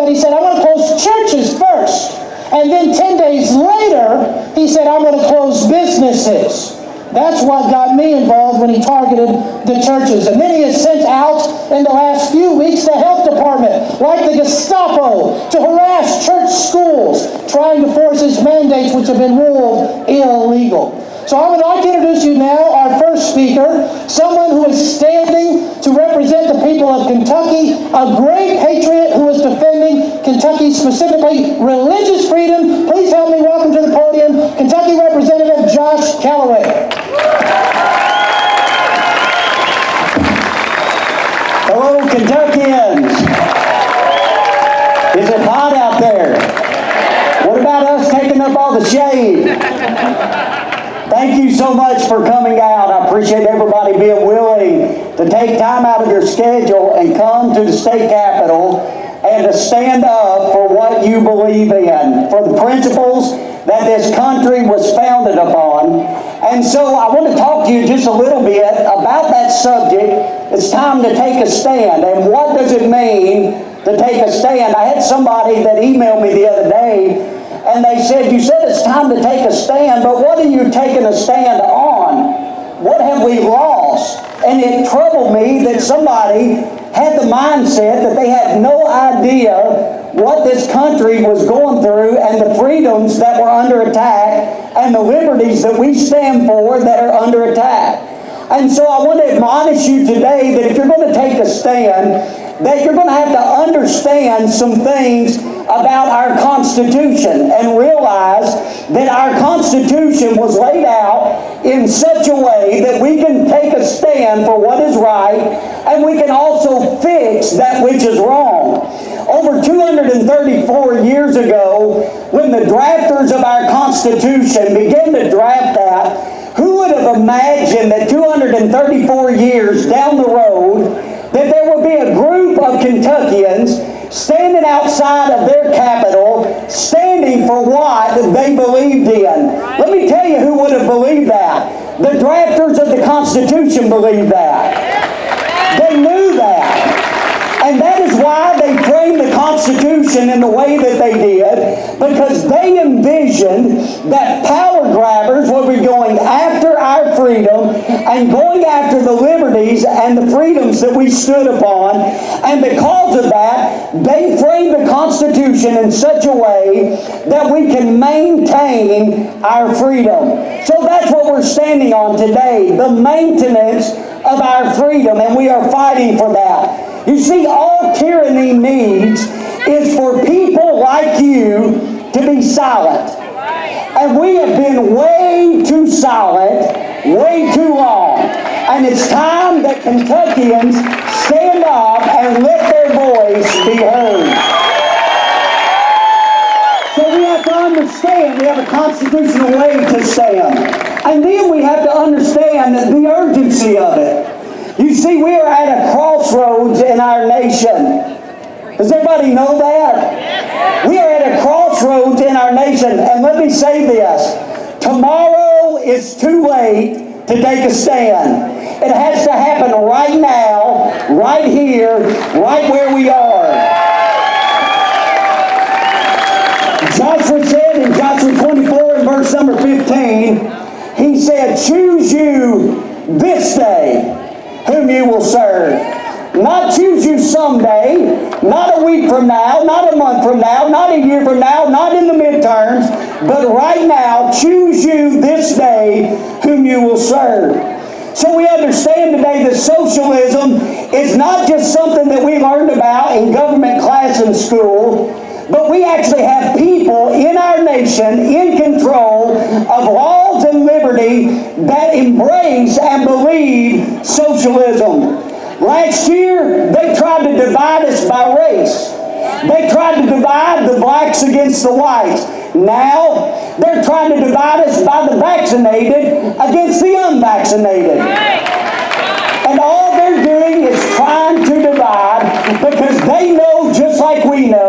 that he said, I'm going to close churches first. And then 10 days later, he said, I'm going to close businesses. That's what got me involved when he targeted the churches. And then he has sent out in the last few weeks the health department, like the Gestapo, to harass church schools, trying to force his mandates which have been ruled illegal. So I would like to introduce you now our first speaker, someone who is standing to represent the people of Kentucky, a great patriot who is defending Kentucky, specifically religious freedom. Please help me welcome to the podium Kentucky Representative Josh Calloway. Hello, Kentuckians. Is it hot out there? What about us taking up all the shade? Thank you so much for coming out. I appreciate everybody being willing to take time out of your schedule and come to the state capitol and to stand up for what you believe in, for the principles that this country was founded upon. And so I want to talk to you just a little bit about that subject. It's time to take a stand. And what does it mean to take a stand? I had somebody that emailed me the other day, and they said, you said it's time to take a stand, but what are you taking a stand on? What have we lost? And it troubled me that somebody had the mindset that they had no idea what this country was going through and the freedoms that were under attack and the liberties that we stand for that are under attack. And so I want to admonish you today that if you're going to take a stand, that you're going to have to understand some things about our Constitution and realize that our Constitution was laid out in such a way that we can take a stand for what is right and we can also fix that which is wrong. Over 234 years ago, when the drafters of our Constitution began to draft that, who would have imagined that 234 years down the road that there would be a group of Kentuckians standing outside of their capital, standing for what they believed in? Let me tell you who would have believed that. The drafters of the Constitution believed that. They knew that. And that is why they framed the Constitution in the way that they did, because they envisioned that power grabbers would be going after our freedom and going after the liberties and the freedoms that we stood upon. And because of that, they framed the Constitution in such a way that we can maintain our freedom. So that's what we're standing on today, the maintenance of our freedom, and we are fighting for that. You see, all tyranny needs is for people like you to be silent. And we have been way too silent, way too long. And it's time that Kentuckians stand up and let their voice be heard. So we have to understand we have a constitutional way to stand. And then we have to understand the urgency of it. You see, we are at a crossroads in our nation. Does everybody know that? We are at a crossroads in our nation. And let me say this. Tomorrow is too late to take a stand. It has to happen right now, right here, right where we are. Joshua said in Joshua 24 and verse number 15, he said, choose you this day whom you will serve. Not choose you someday, not a week from now, not a month from now, not a year from now, not in the midterms, but right now, choose you this day whom you will serve. So we understand today that socialism is not just something that we learned about in government class in school, but we actually have people in our nation in control of laws and liberty that embrace and believe socialism. Last year, they tried to divide us by race. They tried to divide the blacks against the whites. Now, they're trying to divide us by the vaccinated against the unvaccinated. And all they're doing is trying to divide because they know, just like we know,